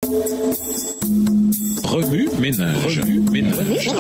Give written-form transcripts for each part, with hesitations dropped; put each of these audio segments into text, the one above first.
Remue ménage. Remue ménage.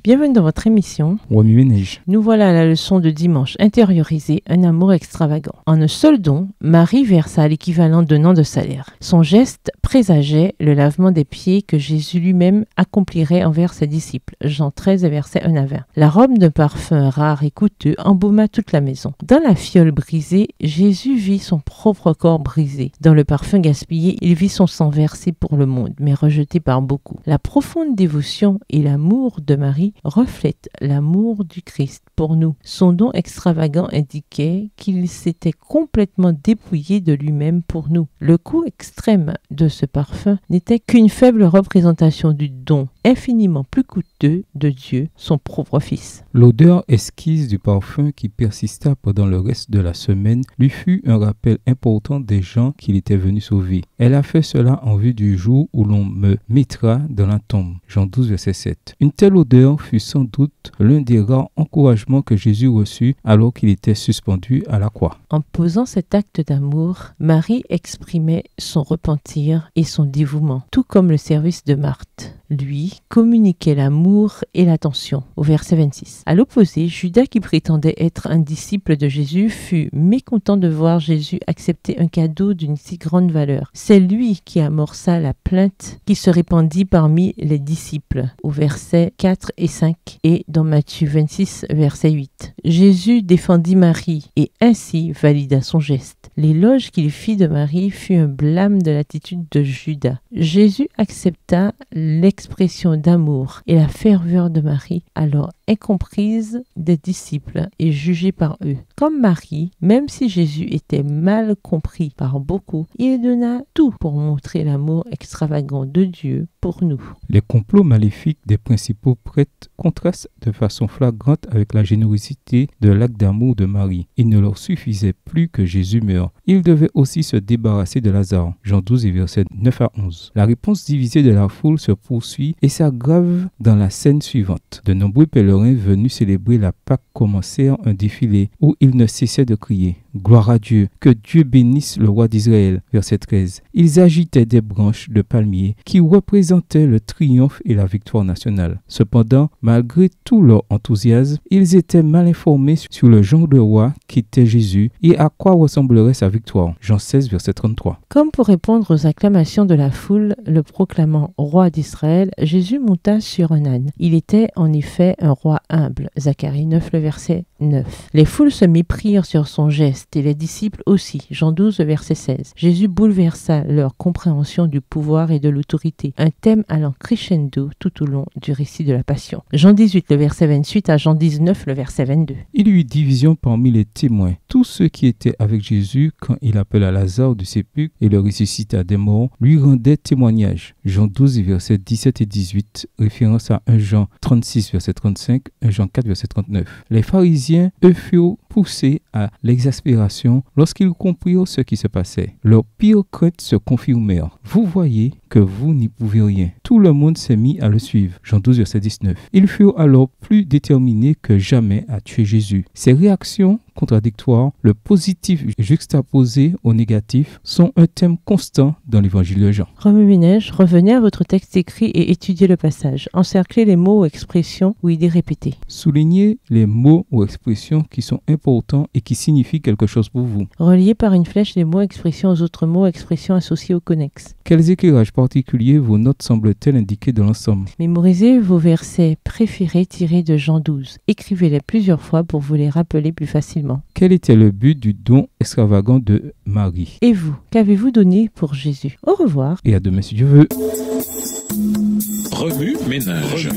Bienvenue dans votre émission Remue ménage. Nous voilà à la leçon de dimanche. Intérioriser un amour extravagant. En un seul don, Marie versa l'équivalent d'un an de salaire. Son geste présageait le lavement des pieds que Jésus lui-même accomplirait envers ses disciples. Jean 13, versets 1 à 20. L'arôme d'un parfum rare et coûteux embauma toute la maison. Dans la fiole brisée, Jésus vit son propre corps brisé. Dans le parfum gaspillé, il vit son sang versé pour le monde, mais rejeté par beaucoup. La profonde dévotion et l'amour de Marie reflètent l'amour du Christ pour nous. Son don extravagant indiquait qu'il s'était complètement dépouillé de lui-même pour nous. Le coût extrême de ce parfum n'était qu'une faible représentation du don infiniment plus coûteux de Dieu, son propre Fils. L'odeur exquise du parfum qui persista pendant le reste de la semaine lui fut un rappel important des gens qu'il était venu sauver. Elle a fait cela en vue du jour où l'on me mettra dans la tombe. Jean 12, verset 7. Une telle odeur fut sans doute l'un des rares encouragements que Jésus reçut alors qu'il était suspendu à la croix. En posant cet acte d'amour, Marie exprimait son repentir et son dévouement, tout comme le service de Marthe. Lui communiquait l'amour et l'attention. Au verset 26. À l'opposé, Judas, qui prétendait être un disciple de Jésus, fut mécontent de voir Jésus accepter un cadeau d'une si grande valeur. C'est lui qui amorça la plainte qui se répandit parmi les disciples. Au verset 4 et 5 et dans Matthieu 26, verset 8. Jésus défendit Marie et ainsi valida son geste. L'éloge qu'il fit de Marie fut un blâme de l'attitude de Judas. Jésus accepta l'expression d'amour et la ferveur de Marie, alors incomprise des disciples et jugée par eux. Comme Marie, même si Jésus était mal compris par beaucoup, il donna tout pour montrer l'amour extravagant de Dieu pour nous. Les complots maléfiques des principaux prêtres contrastent de façon flagrante avec la générosité de l'acte d'amour de Marie. Il ne leur suffisait plus que Jésus meure. Ils devaient aussi se débarrasser de Lazare. Jean 12, versets 9 à 11. La réponse divisée de la foule se poursuit et s'aggrave dans la scène suivante. De nombreux pèlerins venus célébrer la Pâque commencèrent un défilé où ils ne cessaient de crier « Gloire à Dieu, que Dieu bénisse le roi d'Israël » verset 13. Ils agitaient des branches de palmier qui représentaient le triomphe et la victoire nationale. Cependant, malgré tout leur enthousiasme, ils étaient mal informés sur le genre de roi qu'était Jésus et à quoi ressemblerait sa victoire. Jean 16, verset 33. Comme pour répondre aux acclamations de la foule, le proclamant roi d'Israël, Jésus monta sur un âne. Il était en effet un roi humble. Zacharie 9, le verset 9. Les foules se méprirent sur son geste et les disciples aussi. Jean 12, verset 16. Jésus bouleversa leur compréhension du pouvoir et de l'autorité, un thème allant crescendo tout au long du récit de la Passion. Jean 18, le verset 28 à Jean 19, le verset 22. Il y eut division parmi les témoins. Tous ceux qui étaient avec Jésus quand il appela Lazare du sépulcre et le ressuscita des morts lui rendaient témoignage. Jean 12, versets 17 et 18, référence à 1 Jean 36, verset 35, 1 Jean 4, verset 39. Les pharisiens, eux, furent poussés à l'exaspération lorsqu'ils comprirent ce qui se passait. Leurs pires craintes se confirmèrent. Vous voyez que vous n'y pouvez rien. Tout le monde s'est mis à le suivre. Jean 12, verset 19. Ils furent alors plus déterminés que jamais à tuer Jésus. Ces réactions contradictoires, le positif juxtaposé au négatif, sont un thème constant dans l'évangile de Jean. Remue ménage, revenez à votre texte écrit et étudiez le passage. Encerclez les mots ou expressions où il est répété. Soulignez les mots ou expressions qui sont importants et qui signifient quelque chose pour vous. Reliez par une flèche les mots expressions aux autres mots expressions associés au connexe. Quels éclairages particuliers vos notes semblent-elles indiquer dans l'ensemble? Mémorisez vos versets préférés tirés de Jean 12. Écrivez-les plusieurs fois pour vous les rappeler plus facilement. Quel était le but du don extravagant de Marie? Et vous, qu'avez-vous donné pour Jésus? Au revoir. Et à demain si Dieu veut. Remue ménage.